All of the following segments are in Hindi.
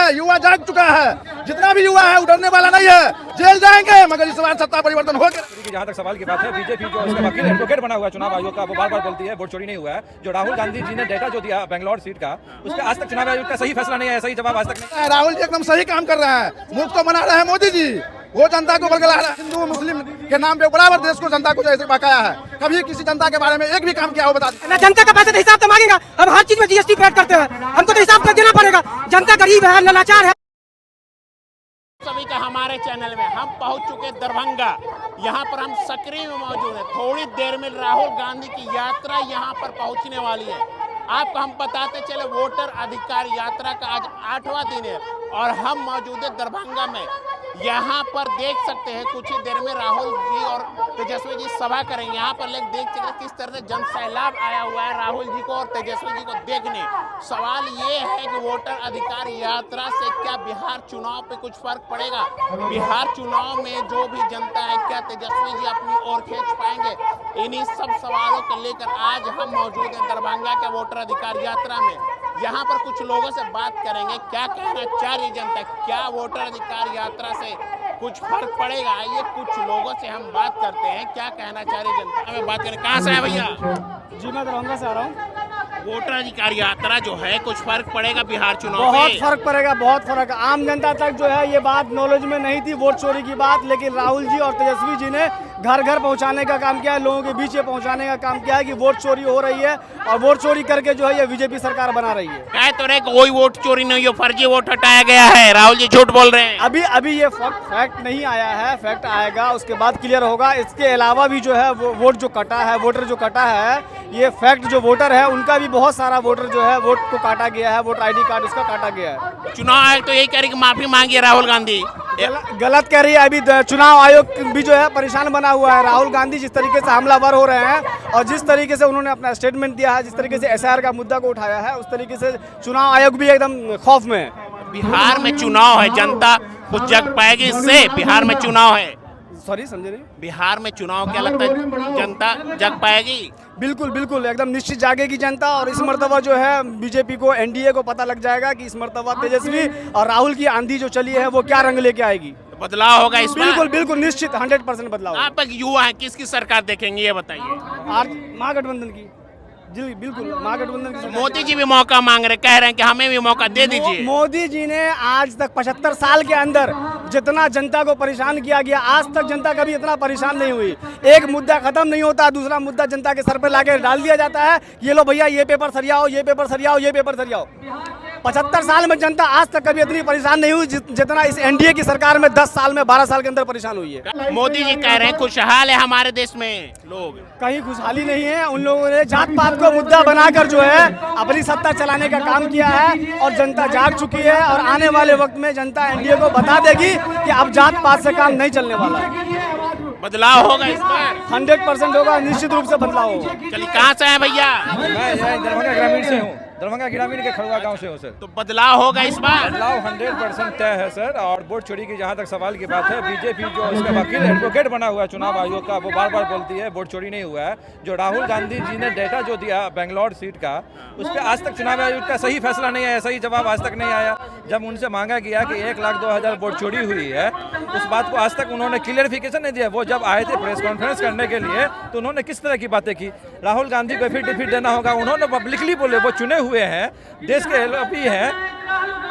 है, युवा जाग चुका है। जितना भी युवा है उठने वाला नहीं है, जेल जाएंगे मगर इस बार सत्ता परिवर्तन हो गया। जहाँ तक सवाल की बात है, बीजेपी जो उसका वकील एडवोकेट बना हुआ है चुनाव आयोग का, वो बार बार बोलती है वोट चोरी नहीं हुआ है। जो राहुल गांधी जी ने डेटा जो दिया बेंगलोर सीट का, उसके आज तक चुनाव आयोग का सही फैसला नहीं है, सही जवाब आज तक नहीं। राहुल जी एकदम सही काम कर रहे हैं, मुख तो बना रहे हैं मोदी जी, वो जनता को बरगला रहा है। हिंदू मुस्लिम के नाम पे बराबर देश को जनता को जैसे बकाया है, कभी किसी जनता के बारे में एक भी काम किया हो बता ना। जनता का पैसे हिसाब तो मांगेगा, हम हर चीज में जीएसटी पेड करते हैं, हमको तो हिसाब देना पड़ेगा। जनता गरीब है, लाचार है। सभी का हमारे चैनल में हम पहुंच चुके दरभंगा। यहाँ पर हम सक्रिय में मौजूद हैं। थोड़ी देर में राहुल गांधी की यात्रा यहाँ पर पहुंचने वाली है। आपको हम बताते चले, वोटर अधिकार यात्रा का आज 8वां दिन है और हम मौजूद है दरभंगा में। यहाँ पर देख सकते हैं कुछ ही देर में राहुल जी और तेजस्वी जी सभा करेंगे। यहाँ पर लोग देख सकते हैं किस तरह से जन सैलाब आया हुआ है राहुल जी को और तेजस्वी जी को देखने। सवाल ये है कि वोटर अधिकार यात्रा से क्या बिहार चुनाव पे कुछ फर्क पड़ेगा? बिहार चुनाव में जो भी जनता है, क्या तेजस्वी जी अपनी ओर खींच पाएंगे? इन्हीं सब सवालों को लेकर आज हम मौजूद हैं दरभंगा के वोटर अधिकार यात्रा में। यहाँ पर कुछ लोगों से बात करेंगे, क्या कहना चाह रही जनता, क्या वोटर अधिकार यात्रा से कुछ फर्क पड़ेगा? आइए कुछ लोगों से हम बात करते हैं, क्या कहना चाह रही जनता। हमें बात करें, कहाँ से है भैया? जी मैं दरभंगा से आ रहा हूँ। वोटर अधिकार यात्रा जो है, कुछ फर्क पड़ेगा बिहार चुनाव बहुत में? फर्क पड़ेगा, बहुत फर्क। आम जनता तक जो है ये बात नॉलेज में नहीं थी वोट चोरी की बात, लेकिन राहुल जी और तेजस्वी जी ने घर घर पहुंचाने का काम किया है, लोगों के बीच ये पहुंचाने का काम किया है कि वोट चोरी हो रही है और वोट चोरी करके जो है ये बीजेपी सरकार बना रही है। कह तो रहे कोई वोट चोरी नहीं हो, फर्जी वोट हटाया गया है, राहुल जी झूठ बोल रहे हैं। अभी ये फैक्ट नहीं आया है, फैक्ट आएगा उसके बाद क्लियर होगा। इसके अलावा भी जो है वो वोट जो कटा है, वोटर जो कटा है, ये फैक्ट जो वोटर है उनका भी बहुत सारा वोटर जो है वोट को काटा गया है, वोट आईडी कार्ड उसका काटा गया है। चुनाव आयोग तो यही कह रही कि माफी मांगी राहुल गांधी। गलत कह रही है। अभी चुनाव आयोग भी जो है परेशान बना हुआ है। राहुल गांधी जिस तरीके से हमलावर हो रहे हैं और जिस तरीके से उन्होंने अपना स्टेटमेंट दिया है, जिस तरीके से एसआईआर का मुद्दा को उठाया है, उस तरीके से चुनाव आयोग भी एकदम खौफ में है। बिहार में चुनाव है, जनता कुछ जग पाएगी इससे? बिहार में चुनाव है, सॉरी समझे नहीं। बिहार में चुनाव क्या लगता है जनता जग पाएगी? बिल्कुल बिल्कुल एकदम निश्चित जागेगी जनता और इस मर्तबा जो है बीजेपी को, एनडीए को पता लग जाएगा कि इस मर्तबा तेजस्वी और राहुल की आंधी जो चली है वो क्या रंग लेके आएगी। बदलाव होगा इसमें? बिल्कुल बिल्कुल निश्चित 100% बदलाव। आप एक युवा है, किसकी सरकार देखेंगे ये बताइए? महागठबंधन की। जी बिल्कुल महागठबंधन की। मोदी जी भी मौका मांग रहे, कह रहे हैं कि हमें भी मौका दे दीजिए। मोदी जी ने आज तक 75 साल के अंदर जितना जनता को परेशान किया गया, आज तक जनता कभी इतना परेशान नहीं हुई। एक मुद्दा खत्म नहीं होता, दूसरा मुद्दा जनता के सर पे लाके डाल दिया जाता है। ये लो भैया ये पेपर सरियाओ, ये पेपर सरियाओ, ये पेपर सरियाओ। 75 साल में जनता आज तक कभी इतनी परेशान नहीं हुई जितना इस एनडीए की सरकार में 10 साल में 12 साल के अंदर परेशान हुई है। मोदी जी कह रहे हैं खुशहाल है हमारे देश में लोग। कहीं खुशहाली नहीं है। उन लोगों ने जात पात को मुद्दा बनाकर जो है अपनी सत्ता चलाने का काम किया है और जनता जाग चुकी है और आने वाले वक्त में जनता एनडीए को बता देगी कि अब जात पात से काम नहीं चलने वाला है। बदलाव होगा इस बार? 100% होगा, निश्चित रूप से बदलाव होगा। चलिए, कहाँ से हैं भैया? मैं दरभंगा ग्रामीण से हूँ, दरभंगा ग्रामीण के खड़ुआ गांव से हूँ सर। तो बदलाव होगा इस बार? बदलाव 100% तय है सर। और वोट चोरी की जहाँ तक सवाल की बात है, बीजेपी जो उसका वकील एडवोकेट बना हुआ है चुनाव आयोग का, वो बार बार बोलती है वोट चोरी नहीं हुआ है। जो राहुल गांधी जी ने डेटा जो दिया बेंगलोर सीट का, उस पर आज तक चुनाव आयोग का सही फैसला नहीं आया, सही जवाब आज तक नहीं आया। जब उनसे मांगा गया कि 1,02,000 वोट चोरी हुई है, उस बात को आज तक उन्होंने क्लियरिफिकेशन नहीं दिया। वो जब आए थे प्रेस कॉन्फ्रेंस करने के लिए तो उन्होंने किस तरह की बातें की? राहुल गांधी को फिर डिफीट देना होगा, उन्होंने पब्लिकली बोले वो चुने हुए हैं, देश के एलओपी हैं,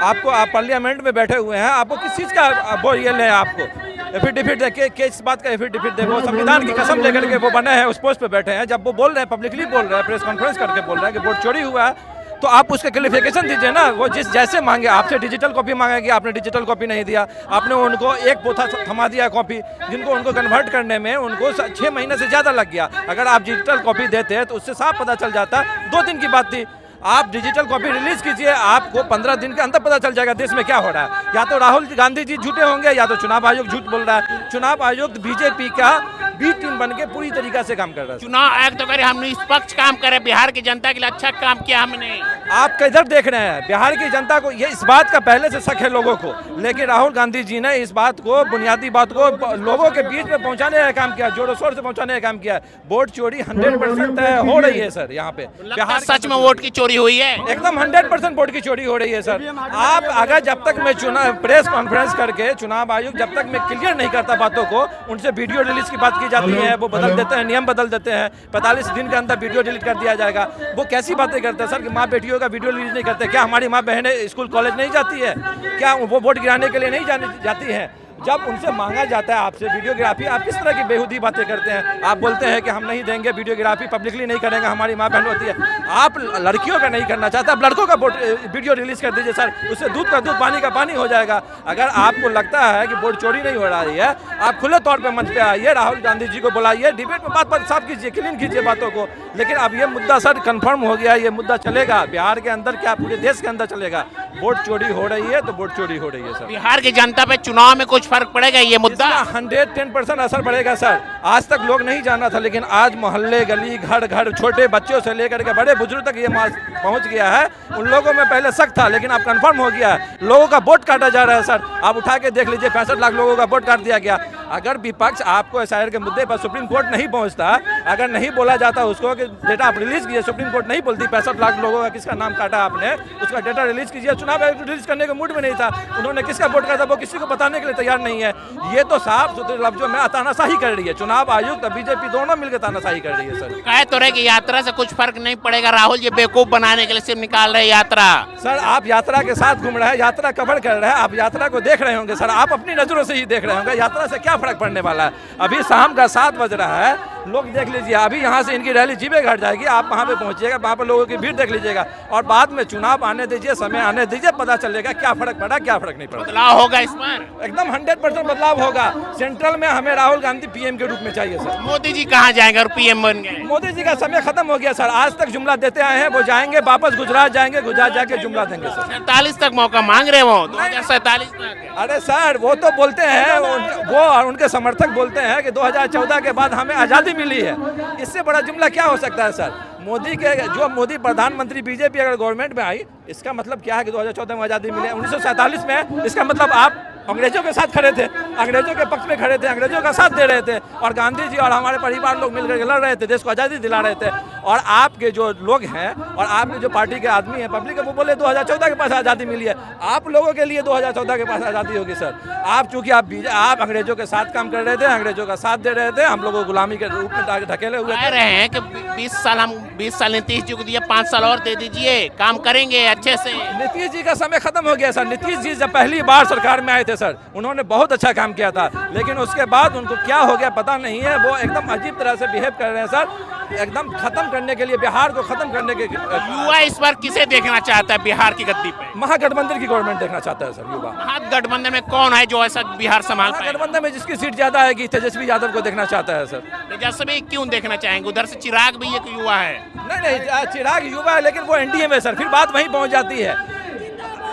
आपको आप पार्लियामेंट में बैठे हुए हैं, आपको किस चीज़ का वो ये ले, आपको एफिडेविट दे के किस बात का एफिडेविट दे? वो संविधान की कसम लेकर के वो बने हैं, उस पोस्ट पे बैठे हैं। जब वो बोल रहे हैं, पब्लिकली बोल रहे हैं, प्रेस कॉन्फ्रेंस करके बोल रहे हैं कि वोट चोरी हुआ है, तो आप उसका क्लियरिफिकेशन दीजिए ना। वो जिस जैसे मांगे, आपसे डिजिटल कॉपी मांगेगी, आपने डिजिटल कॉपी नहीं दिया, आपने उनको एक पोथा थमा दिया कॉपी, जिनको उनको कन्वर्ट करने में उनको 6 महीने से ज़्यादा लग गया। अगर आप डिजिटल कॉपी देते तो उससे साफ पता चल जाता, 2 दिन की बात थी। आप डिजिटल कॉपी रिलीज कीजिए, आपको 15 दिन के अंदर पता चल जाएगा देश में क्या हो रहा है। या तो राहुल गांधी जी झूठे होंगे या तो चुनाव आयोग झूठ बोल रहा है। चुनाव आयोग बीजेपी का बी टीम बन के पूरी तरीका से काम कर रहा है। चुनाव आयोग तो करे हमने निष्पक्ष काम करे, बिहार की जनता के लिए अच्छा काम किया हमने। आप किधर देख रहे हैं? बिहार की जनता को ये इस बात का पहले से शक है लोगों को, लेकिन राहुल गांधी जी ने इस बात को, बुनियादी बात को लोगों के बीच में पहुंचाने का काम किया, जोरों शोर से पहुंचाने का काम किया। वोट चोरी 100% हो रही है सर यहाँ पे। बिहार सच में वोट की चोरी हुई है? एकदम 100% वोट की चोरी हो रही है सर। आप अगर जब तक मैं चुनाव प्रेस कॉन्फ्रेंस करके चुनाव आयोग जब तक मैं क्लियर नहीं करता बातों को, उनसे वीडियो रिलीज की बात की जाती है, वो बदल देते हैं, नियम बदल देते हैं, 45 दिन के अंदर वीडियो डिलीट कर दिया जाएगा। वो कैसी बातें करते हैं सर कि माँ बेटियों का वीडियो रिलीज नहीं करते? क्या हमारी माँ बहनें स्कूल कॉलेज नहीं जाती है? क्या वो वोट गिराने के लिए नहीं जाती हैं? जब उनसे मांगा जाता है आपसे वीडियोग्राफी, आप किस तरह की बेहूदी बातें करते हैं? आप बोलते हैं कि हम नहीं देंगे वीडियोग्राफी, पब्लिकली नहीं करेंगे, हमारी माँ बहन होती है। आप लड़कियों का नहीं करना चाहते, आप लड़कों का वीडियो रिलीज कर दीजिए सर, उससे दूध का दूध पानी का पानी हो जाएगा। अगर आपको लगता है कि वोट चोरी नहीं हो रही है, आप खुले तौर पर मंच पे आइए, राहुल गांधी जी को बुलाइए, डिबेट में बात साफ कीजिए, क्लीन कीजिए बातों को। लेकिन अब ये मुद्दा सर कन्फर्म हो गया, ये मुद्दा चलेगा बिहार के अंदर, क्या पूरे देश के अंदर चलेगा। वोट चोरी हो रही है तो वोट चोरी हो रही है सर। बिहार की जनता पे चुनाव में कुछ फर्क पड़ेगा ये मुद्दा? 110% असर पड़ेगा सर। आज तक लोग नहीं जाना था, लेकिन आज मोहल्ले गली घर घर छोटे बच्चों से लेकर के बड़े बुजुर्ग तक ये पहुंच गया है। उन लोगों में पहले शक था, लेकिन अब कंफर्म हो गया है। लोगों का वोट काटा जा रहा है सर। आप उठा के देख लीजिए, 65 लाख लोगों का वोट काट दिया गया। अगर विपक्ष आपको एसआईआर के मुद्दे पर सुप्रीम कोर्ट नहीं पहुंचता, अगर नहीं बोला जाता उसको कि डेटा आप रिलीज कीजिए, सुप्रीम कोर्ट नहीं बोलती 65 लाख लोगों का किसका नाम काटा आपने, उसका डेटा रिलीज कीजिए। चुनाव आयोग रिलीज करने के मूड में नहीं था, उन्होंने किसका वोट काटा वो किसी को बताने के लिए तैयार नहीं है। ये तो साफ सुथरे लफ्जों में तानाशाही कर रही है चुनाव आयोग, बीजेपी दोनों मिलकर तानाशाही कर रही है सर। कह तो रहे कि यात्रा से कुछ फर्क नहीं पड़ेगा, राहुल जी बेवकूफ बनाने के लिए सिर्फ निकाल रहे यात्रा। सर आप यात्रा के साथ घूम रहे हैं, यात्रा कवर कर रहे हैं, आप यात्रा को देख रहे होंगे सर, आप अपनी नजरों से ही देख रहे होंगे। यात्रा से क्या फर्क पड़ने वाला है? अभी शाम का 7 बज रहा है, लोग देख लीजिए, अभी यहाँ से इनकी रैली जीबे घाट जाएगी, आप वहाँ पे पहुँचिएगा, वहाँ पे लोगों की भीड़ देख लीजिएगा, और बाद में चुनाव आने दीजिए, समय आने दीजिए, पता चलेगा क्या फर्क पड़ा क्या फर्क नहीं पड़ा। बदलाव होगा इस बार? एकदम 100% बदलाव होगा। सेंट्रल में हमें राहुल गांधी पीएम के रूप में चाहिए सर। मोदी जी कहाँ जाएंगे और पीएम बन गए? मोदी जी का समय खत्म हो गया सर। आज तक जुमला देते आए हैं, वो जाएंगे वापस गुजरात जाएंगे, गुजरात जाके जुमला देंगे सर। 47 तक मौका मांग रहे वो, 2047 तक। अरे सर वो तो बोलते हैं, वो और उनके समर्थक बोलते हैं कि 2014 के बाद हमें आज़ादी मिली है। इससे बड़ा जुमला क्या हो सकता है सर? मोदी के जो मोदी प्रधानमंत्री, बीजेपी अगर गवर्नमेंट में आई, इसका मतलब क्या है कि 2014 में आज़ादी मिली? 1947 में, इसका मतलब आप अंग्रेजों के साथ खड़े थे, अंग्रेजों के पक्ष में खड़े थे, अंग्रेजों का साथ दे रहे थे, और गांधी जी और हमारे परिवार लोग मिलकर लड़ रहे थे, देश को आज़ादी दिला रहे थे। और आपके जो लोग हैं और आपके जो पार्टी के आदमी हैं, पब्लिक है, वो बोले 2014 के पास आज़ादी मिली है। आप लोगों के लिए 2014 के पास आज़ादी होगी सर। आप चूंकि आप अंग्रेजों के साथ काम कर रहे थे, अंग्रेजों का साथ दे रहे थे, हम लोगों को गुलामी के रूप में धकेले हुए कह रहे हैं कि 20 साल नीतीश जी को दिए, 5 साल और दे दीजिए, काम करेंगे अच्छे से। नीतीश जी का समय खत्म हो गया सर। नीतीश जी जब पहली बार सरकार में आए थे सर, उन्होंने बहुत अच्छा काम किया था, लेकिन उसके बाद उनको क्या हो गया पता नहीं है। वो एकदम अजीब तरह से बिहेव कर रहे हैं सर, एकदम खत्म करने के लिए, बिहार को खत्म करने के। युवा इस बार किसे देखना चाहता है बिहार की गद्दी पे? महागठबंधन की गवर्नमेंट देखना चाहता है सर युवा। महागठबंधन में कौन है जो ऐसा बिहार संभाल पाएगा? महागठबंधन में जिसकी सीट ज्यादा है कि तेजस्वी यादव को देखना चाहता है सर। तेजस्वी क्यों देखना चाहेंगे? उधर से चिराग भी एक युवा है। नहीं, चिराग युवा है, लेकिन वो एनडीए में सर, फिर बात वहीं पहुंच जाती है।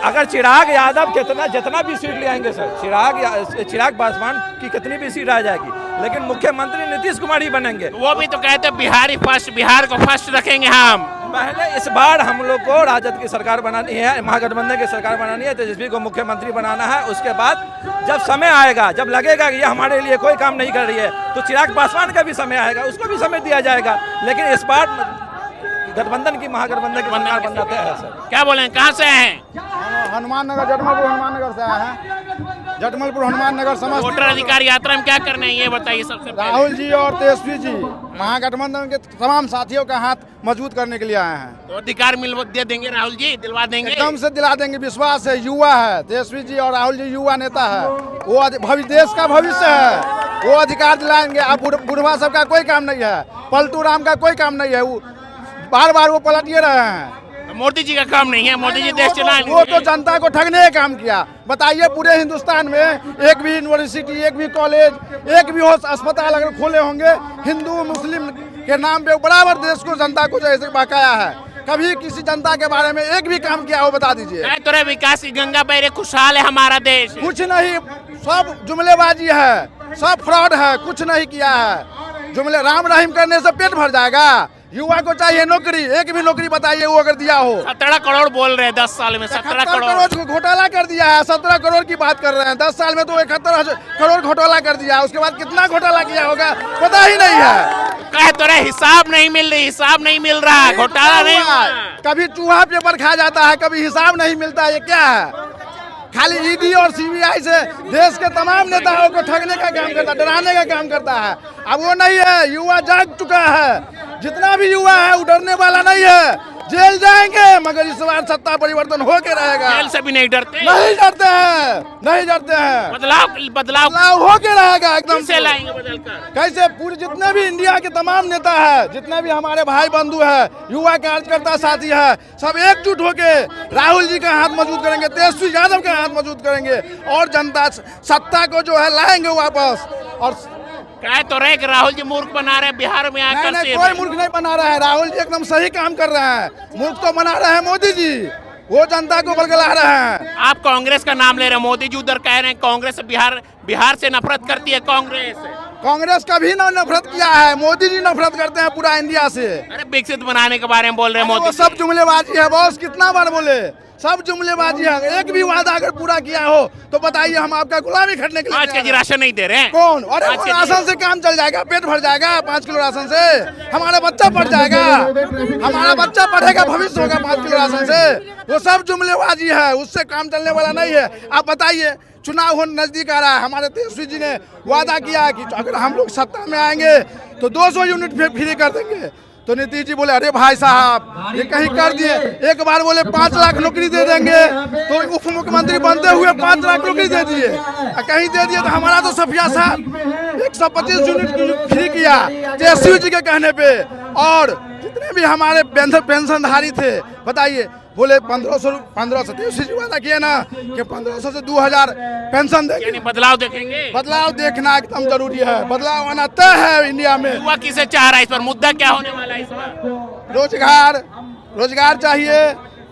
अगर चिराग यादव जितना भी सीट ले आएंगे सर, चिराग पासवान की कितनी भी सीट आ जाएगी, लेकिन मुख्यमंत्री नीतीश कुमार ही बनेंगे। वो भी तो कहते हैं बिहारी फर्स्ट, बिहार को फर्स्ट रखेंगे हम। पहले इस बार हम लोग को राजद की सरकार बनानी है, महागठबंधन की सरकार बनानी है, तेजस्वी को मुख्यमंत्री बनाना है। उसके बाद जब समय आएगा, जब लगेगा कि ये हमारे लिए कोई काम नहीं कर रही है, तो चिराग पासवान का भी समय आएगा, उसको भी समय दिया जाएगा। लेकिन इस बार गठबंधन की, महागठबंधन की सरकार बनना तय है सर। क्या बोले, कहाँ से हैं? हनुमान नगर, जटमलपुर हनुमान नगर से आए हैं। जटमलपुर हनुमान नगर समझ। वोटर अधिकार यात्रा में क्या करना है ये बताइए सबसे पहले। राहुल जी और तेजस्वी जी महागठबंधन के तमाम साथियों का हाथ मजबूत करने के लिए आए हैं। तो अधिकार दे देंगे राहुल जी, दिलवा देंगे? एकदम से दिला देंगे, विश्वास है। युवा है तेजस्वी जी और राहुल जी, युवा नेता है, वो देश का भविष्य है, वो अधिकार दिलाएंगे। अब बुढ़वा सब का कोई काम नहीं है, पलटू राम का कोई काम नहीं है, वो बार बार वो पलट ये रहे हैं। मोदी जी का काम नहीं है, मोदी जी देश चलाएंगे। वो तो जनता को ठगने का काम किया। बताइए पूरे हिंदुस्तान में एक भी यूनिवर्सिटी, एक भी कॉलेज, एक भी अस्पताल अगर खोले होंगे हिंदू मुस्लिम के नाम पे, बराबर देश को, जनता को जैसे बकाया है। कभी किसी जनता के बारे में एक भी काम किया हो बता दीजिए। तो विकास की गंगा बह रही, खुशहाल है हमारा देश। कुछ नहीं, सब जुमलेबाजी है, सब फ्रॉड है, कुछ नहीं किया है। जुमले राम रहीम करने से पेट भर जाएगा? युवा को चाहिए नौकरी, एक भी नौकरी बताइए वो अगर दिया हो। 17 करोड़ बोल रहे हैं 10 साल में, 17 करोड़ को घोटाला कर दिया है, 17 करोड़ की बात कर रहे हैं, 10 साल में तो 71 करोड़ घोटाला कर दिया है, उसके बाद कितना घोटाला किया होगा पता ही नहीं है। कह तो रहे हिसाब नहीं मिल रही, हिसाब नहीं मिल रहा, घोटाला नहीं हुआ। कभी चूहा पेपर खा जाता है, कभी हिसाब नहीं मिलता, ये क्या है? खाली ईडी और सीबीआई से देश के तमाम नेताओं को ठगने का काम करता है, डराने का काम करता है। अब वो नहीं है, युवा जाग चुका है, जितना भी युवा है वो डरने वाला नहीं है। जेल जाएंगे मगर इस बार सत्ता परिवर्तन होके रहेगा। जेल से भी नहीं डरते, नहीं डरते हैं, नहीं डरते हैं। बदलाव होके रहेगा एकदम से लाएंगे बदल कर। कैसे पूरे जितने भी इंडिया के तमाम नेता है, जितने भी हमारे भाई बंधु है, युवा कार्यकर्ता साथी है, सब एकजुट होके राहुल जी का हाथ मजबूत करेंगे, तेजस्वी यादव का हाथ मजबूत करेंगे और जनता सत्ता को जो है लाएंगे वापस। और कह तो रहे कि राहुल जी मूर्ख बना रहे हैं बिहार में आकर। नहीं, कोई मूर्ख नहीं बना रहा है, राहुल जी एकदम सही काम कर रहे हैं। मूर्ख तो बना रहे हैं मोदी जी, वो जनता को बलगला रहे हैं। आप कांग्रेस का नाम ले रहे हैं, मोदी जी उधर कह रहे हैं कांग्रेस बिहार से नफरत करती है। कांग्रेस कभी ना नफरत किया है, मोदी जी नफरत करते हैं पूरा इंडिया से। अरे विकसित बनाने के बारे में बोल रहे हैं मोदी। सब जुमलेबाजी है बॉस, कितना बार बोले, सब जुमलेबाजी है। एक भी वादा अगर पूरा किया हो तो बताइए, हम आपका गुलामी खटने के लिए 5 केजी राशन नहीं दे रहे हैं। कौन? अरे राशन से काम चल जाएगा, पेट भर जाएगा 5 किलो राशन से, हमारा बच्चा पढ़ जाएगा, हमारा बच्चा पढ़ेगा, भविष्य होगा 5 किलो राशन से। वो सब जुमलेबाजी है, उससे काम चलने वाला नहीं है। आप बताइए, चुनाव होने नजदीक आ रहा है, हमारे तेजस्वी जी ने वादा किया कि अगर हम लोग सत्ता में आएंगे तो 200 यूनिट फ्री कर देंगे। तो नीतीश जी बोले अरे भाई साहब ये कहीं कर दिए। एक बार बोले 5 लाख नौकरी दे देंगे, तो उप मुख्यमंत्री बनते हुए 5 लाख नौकरी दे दिए, कहीं दे दिए। तो हमारा तो सफिया साहब 125 यूनिट फ्री किया तेजस्वी जी के कहने पे। और जितने भी हमारे पेंशनधारी थे, बताइए, बोले 1500 से तेजस्वी जी वादा किए ना कि 1500 से 2000 पेंशन देंगे। बदलाव देखेंगे, बदलाव देखना एकदम जरूरी है, बदलाव आना तय है इंडिया में। युवा किसे चाह रहा है, इस पर मुद्दा क्या होने वाला है इस बार? रोजगार चाहिए,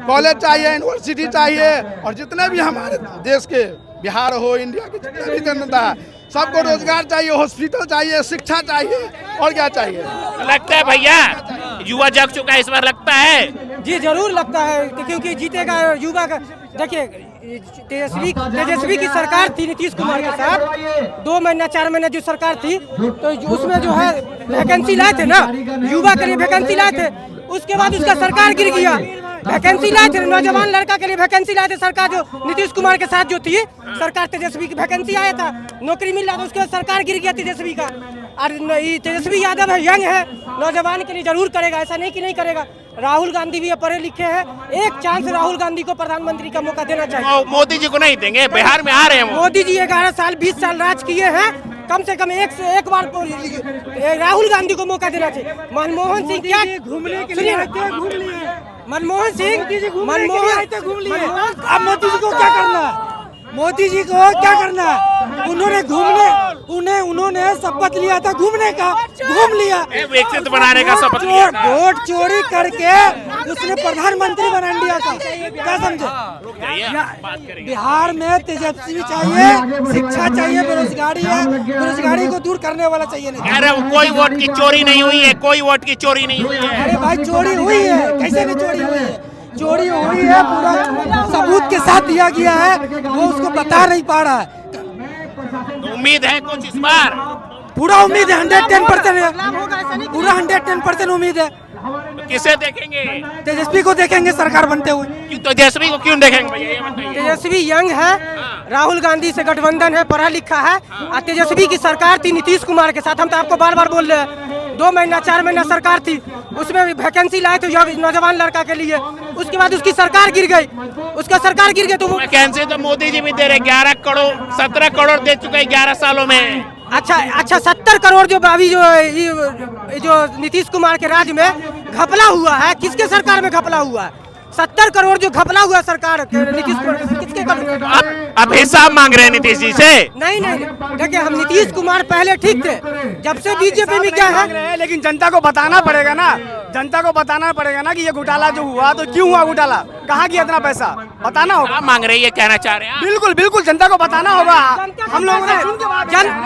कॉलेज चाहिए, यूनिवर्सिटी चाहिए, और जितने भी हमारे देश के, बिहार हो, इंडिया के जितने भी जनता है, सबको रोजगार चाहिए, हॉस्पिटल चाहिए, शिक्षा चाहिए, और क्या चाहिए। लगता है भैया युवा जग चुका है इस बार, लगता है? जी जरूर लगता है, क्योंकि जीतेगा युवा का। देखिए तेजस्वी की सरकार थी नीतीश कुमार के साथ, 2 महीना 4 महीने जो सरकार थी, तो उसमें जो है वैकेंसी लाए थे ना, युवा के लिए वैकेंसी लाए थे। उसके बाद उसका सरकार गिर गया, वैकेंसी लाए थे नौजवान लड़का के लिए, वैकेंसी लाए थे सरकार जो नीतीश कुमार के साथ जो थी सरकार, तेजस्वी की वैकेंसी आया था, नौकरी मिल रहा था, उसके बाद सरकार गिर गया तेजस्वी का। और तेजस्वी यादव है, यंग है, नौजवान के लिए जरूर करेगा, ऐसा नहीं कि नहीं करेगा। राहुल गांधी भी पढ़े लिखे हैं, एक चांस राहुल गांधी को प्रधानमंत्री का मौका देना चाहिए। मोदी जी को नहीं देंगे, बिहार में आ रहे हैं मोदी जी 11 साल 20 साल राज किए हैं, कम से कम एक से एक बार राहुल गांधी को मौका देना चाहिए। मनमोहन सिंह क्या घूमने के लिए घूम लिए, मनमोहन सिंह घूम लिए। अब मोदी जी को क्या करना है, मोदी जी को क्या करना है? उन्होंने शपथ लिया था घूमने का, घूम लिया, विकसित बनाने का शपथ लिया था। वोट चोरी करके उसने प्रधानमंत्री बना इंडिया का, क्या समझे? बिहार में तेजस्वी चाहिए, शिक्षा चाहिए, बेरोजगारी है, बेरोजगारी को दूर करने वाला चाहिए। नहीं अरे कोई वोट की चोरी नहीं हुई है, कोई वोट की चोरी नहीं हुई है। अरे भाई चोरी हुई है, कैसे नहीं चोरी हुई है? चोरी हुई है, पूरा सबूत के साथ दिया गया है, वो उसको बता नहीं पा रहा है। तो उम्मीद है कुछ इस बार? पूरा उम्मीद है, 110% है, पूरा 110% उम्मीद है। तो किसे देखेंगे? तेजस्वी को देखेंगे सरकार बनते हुए। तो तेजस्वी को क्यों देखेंगे भैया, ये बताइए। तेजस्वी यंग है, राहुल गांधी से गठबंधन है, पढ़ा लिखा है, और तेजस्वी की सरकार थी नीतीश कुमार के साथ। हम तो आपको बार बार बोल रहे हैं, 2 महीना 4 महीना सरकार थी, उसमें वैकेंसी लाए थे नौजवान लड़का के लिए, उसके बाद उसकी सरकार गिर गई, उसका सरकार गिर गई। तो वैकेंसी तो मोदी जी भी दे रहे, 11 करोड़ 17 करोड़ दे चुके हैं 11 सालों में। अच्छा 70 करोड़ जो अभी जो नीतीश कुमार के राज्य में घपला हुआ है, किसके सरकार में घपला हुआ है? 70 करोड़ जो घपला हुआ सरकार नीतीश कुमार किसके अब हिसाब मांग रहे हैं नीतीश जी से? नहीं, देखिए हम नीतीश कुमार पहले ठीक थे, जब से बीजेपी में क्या है, लेकिन जनता को बताना पड़ेगा ना, जनता को बताना पड़ेगा ना कि ये घोटाला जो हुआ तो क्यों हुआ घोटाला, कहाँ गया इतना पैसा, बताना होगा। आप मांग रहे हैं, ये कहना चाह रहे हैं? बिल्कुल जनता को बताना होगा। हम लोगों ने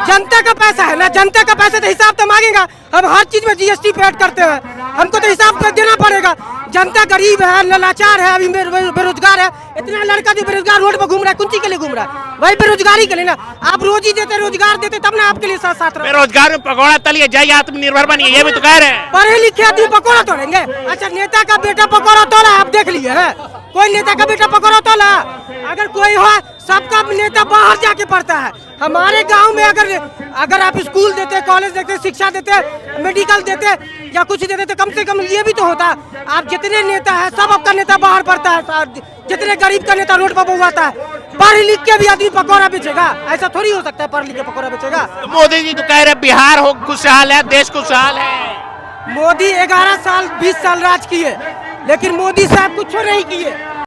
जनता का पैसा है ना, जनता का पैसा तो हिसाब तो मांगेगा। हम हर चीज में जीएसटी पे ऐड करते हैं, हमको तो हिसाब कर देना पड़ेगा। जनता गरीब है, लाचार है, अभी बेरोजगार है। इतना लड़का जो बेरोजगार रोड पर घूम रहा है, कुंची के लिए घूम रहा है? वही बेरोजगारी के लिए ना। आप रोजी देते, रोजगार देते, तब ना आपके लिए साथ साथ रहो। बेरोजगार में पकौड़ा तलिए, जाइए आत्मनिर्भर बनिए, ये भी तो कह रहे हैं। पढ़े लिखे आदमी पकौड़ा तोड़ेंगे? अच्छा, नेता का बेटा पकौड़ा तोड़ा, आप देख लिए है? कोई नेता का बेटा पकौड़ा तोड़ा? अगर कोई हो, सबका नेता बाहर जाके पढ़ता है। हमारे गांव में अगर आप स्कूल देते, कॉलेज देते, शिक्षा देते, मेडिकल देते या कुछ देते तो कम से कम ये भी तो होता। आप जितने नेता है, सब आपका नेता बाहर पढ़ता है। जितने गरीब का नेता रोड पर बउआता है। पढ़ लिख के भी आदमी पकौड़ा बेचेगा? ऐसा थोड़ी हो सकता है पढ़ लिख के पकौड़ा बेचेगा। तो मोदी जी तो कह रहे बिहार हो खुशहाल है, देश खुशहाल है। मोदी 11 साल 20 साल राज किए, लेकिन मोदी साहब कुछ नहीं किए।